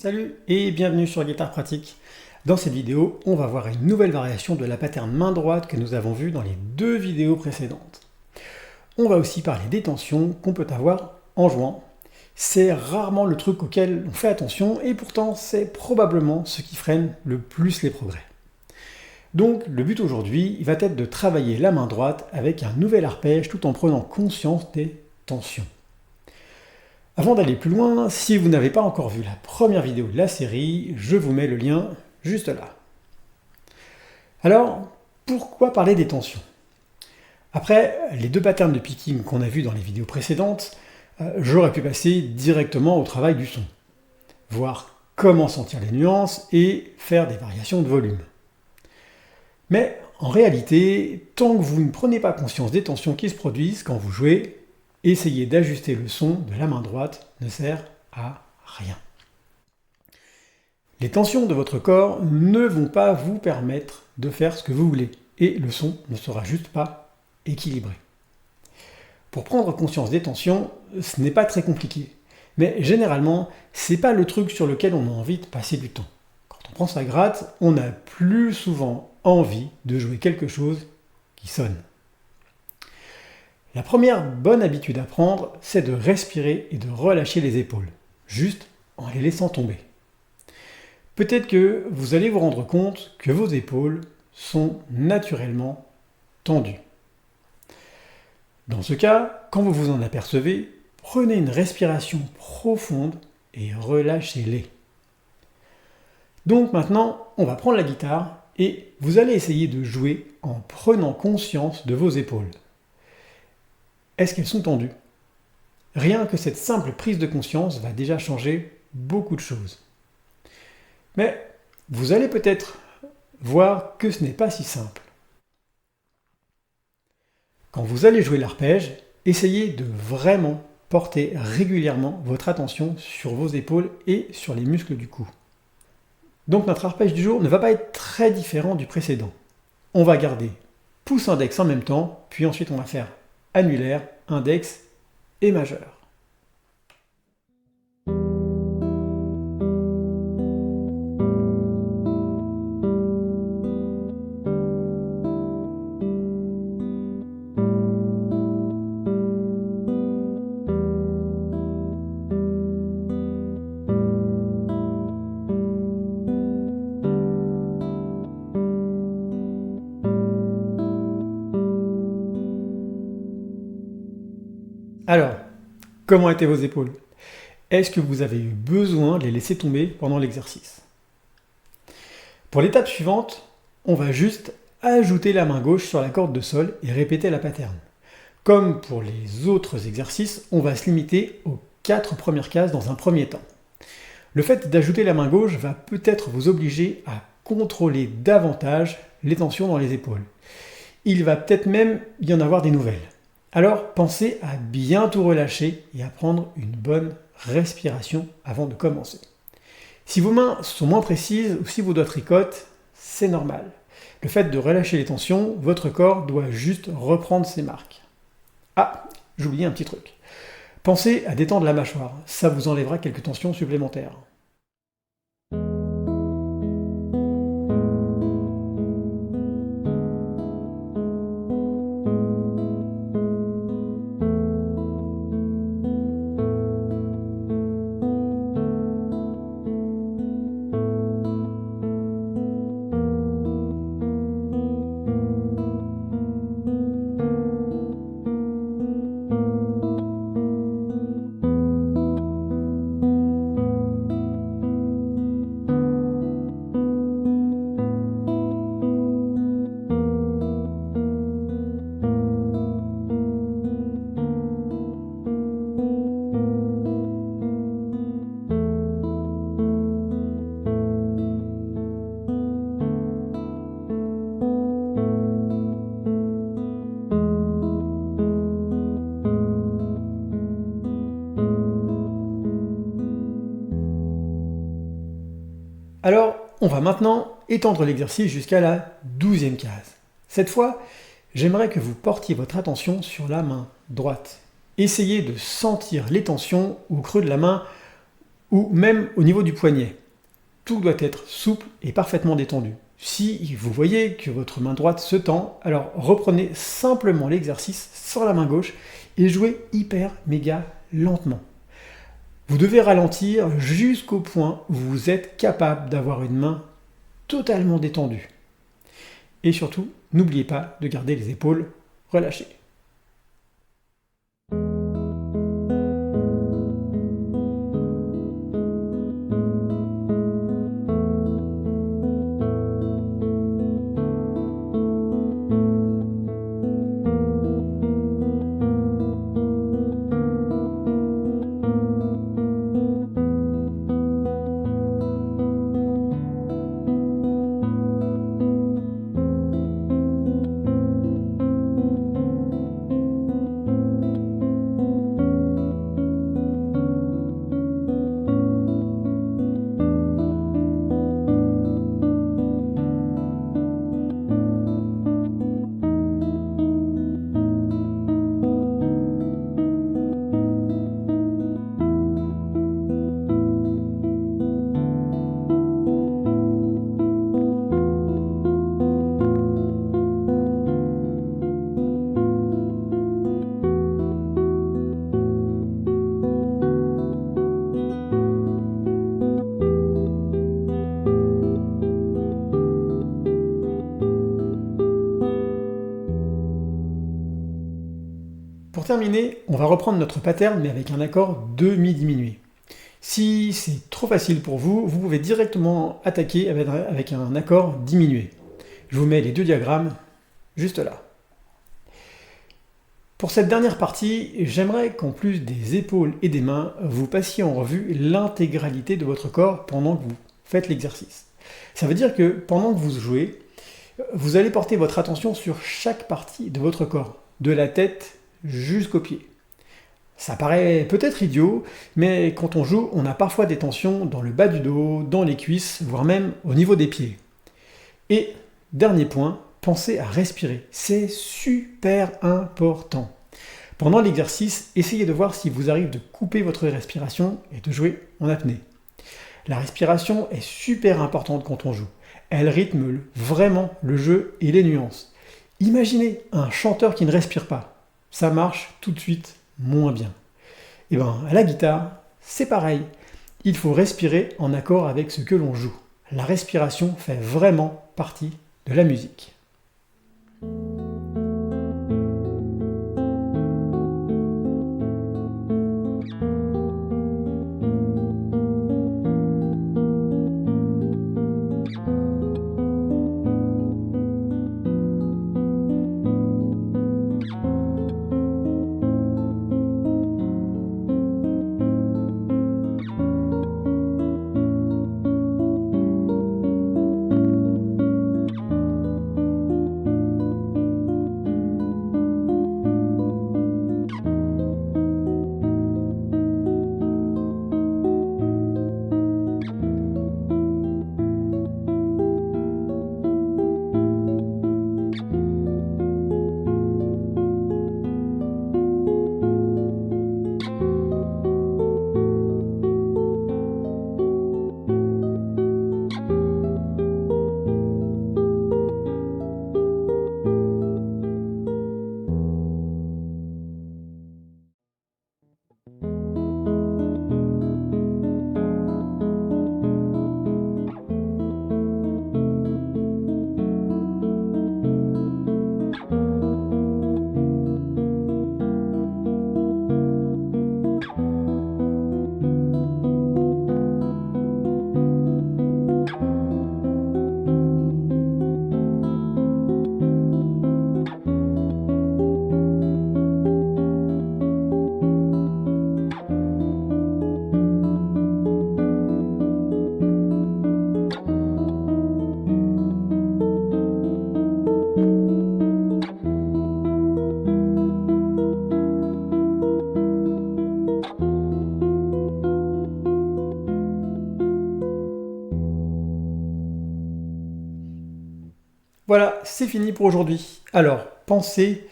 Salut et bienvenue sur Guitare Pratique. Dans cette vidéo, on va voir une nouvelle variation de la pattern main droite que nous avons vue dans les deux vidéos précédentes. On va aussi parler des tensions qu'on peut avoir en jouant. C'est rarement le truc auquel on fait attention et pourtant c'est probablement ce qui freine le plus les progrès. Donc le but aujourd'hui va être de travailler la main droite avec un nouvel arpège tout en prenant conscience des tensions. Avant d'aller plus loin, si vous n'avez pas encore vu la première vidéo de la série, je vous mets le lien juste là. Alors, pourquoi parler des tensions? Après les deux patterns de picking qu'on a vus dans les vidéos précédentes, j'aurais pu passer directement au travail du son, voir comment sentir les nuances et faire des variations de volume. Mais en réalité, tant que vous ne prenez pas conscience des tensions qui se produisent quand vous jouez, essayer d'ajuster le son de la main droite ne sert à rien. Les tensions de votre corps ne vont pas vous permettre de faire ce que vous voulez, et le son ne sera juste pas équilibré. Pour prendre conscience des tensions, ce n'est pas très compliqué, mais généralement, c'est pas le truc sur lequel on a envie de passer du temps. Quand on prend sa gratte, on a plus souvent envie de jouer quelque chose qui sonne. La première bonne habitude à prendre, c'est de respirer et de relâcher les épaules, juste en les laissant tomber. Peut-être que vous allez vous rendre compte que vos épaules sont naturellement tendues. Dans ce cas, quand vous vous en apercevez, prenez une respiration profonde et relâchez-les. Donc maintenant, on va prendre la guitare et vous allez essayer de jouer en prenant conscience de vos épaules. Est-ce qu'elles sont tendues? Rien que cette simple prise de conscience va déjà changer beaucoup de choses. Mais vous allez peut-être voir que ce n'est pas si simple. Quand vous allez jouer l'arpège, essayez de vraiment porter régulièrement votre attention sur vos épaules et sur les muscles du cou. Donc notre arpège du jour ne va pas être très différent du précédent. On va garder pouce index en même temps, puis ensuite on va faire annulaire, index et majeur. Alors, comment étaient vos épaules? Est-ce que vous avez eu besoin de les laisser tomber pendant l'exercice? Pour l'étape suivante, on va juste ajouter la main gauche sur la corde de sol et répéter la pattern. Comme pour les autres exercices, on va se limiter aux 4 premières cases dans un premier temps. Le fait d'ajouter la main gauche va peut-être vous obliger à contrôler davantage les tensions dans les épaules. Il va peut-être même y en avoir des nouvelles. Alors pensez à bien tout relâcher et à prendre une bonne respiration avant de commencer. Si vos mains sont moins précises ou si vos doigts tricotent, c'est normal. Le fait de relâcher les tensions, votre corps doit juste reprendre ses marques. Ah, j'oubliais un petit truc. Pensez à détendre la mâchoire, ça vous enlèvera quelques tensions supplémentaires. Alors, on va maintenant étendre l'exercice jusqu'à la 12e case. Cette fois, j'aimerais que vous portiez votre attention sur la main droite. Essayez de sentir les tensions au creux de la main ou même au niveau du poignet. Tout doit être souple et parfaitement détendu. Si vous voyez que votre main droite se tend, alors reprenez simplement l'exercice sans la main gauche et jouez hyper méga lentement. Vous devez ralentir jusqu'au point où vous êtes capable d'avoir une main totalement détendue. Et surtout, n'oubliez pas de garder les épaules relâchées. Pour terminer, on va reprendre notre pattern mais avec un accord demi diminué. Si c'est trop facile pour vous, vous pouvez directement attaquer avec un accord diminué. Je vous mets les deux diagrammes juste là. Pour cette dernière partie, j'aimerais qu'en plus des épaules et des mains, vous passiez en revue l'intégralité de votre corps pendant que vous faites l'exercice. Ça veut dire que pendant que vous jouez, vous allez porter votre attention sur chaque partie de votre corps, de la tête jusqu'aux pieds. Ça paraît peut-être idiot, mais quand on joue, on a parfois des tensions dans le bas du dos, dans les cuisses, voire même au niveau des pieds. Et dernier point, pensez à respirer. C'est super important. Pendant l'exercice, essayez de voir si vous arrivez de couper votre respiration et de jouer en apnée. La respiration est super importante quand on joue. Elle rythme vraiment le jeu et les nuances. Imaginez un chanteur qui ne respire pas. Ça marche tout de suite moins bien. Et bien, à la guitare, c'est pareil. Il faut respirer en accord avec ce que l'on joue. La respiration fait vraiment partie de la musique. Voilà, c'est fini pour aujourd'hui. Alors, pensez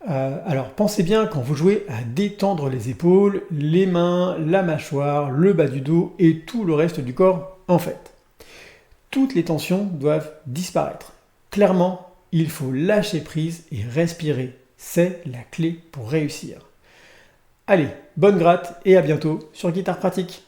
Alors pensez bien quand vous jouez à détendre les épaules, les mains, la mâchoire, le bas du dos et tout le reste du corps en fait. Toutes les tensions doivent disparaître. Clairement, il faut lâcher prise et respirer. C'est la clé pour réussir. Allez, bonne gratte et à bientôt sur Guitare Pratique.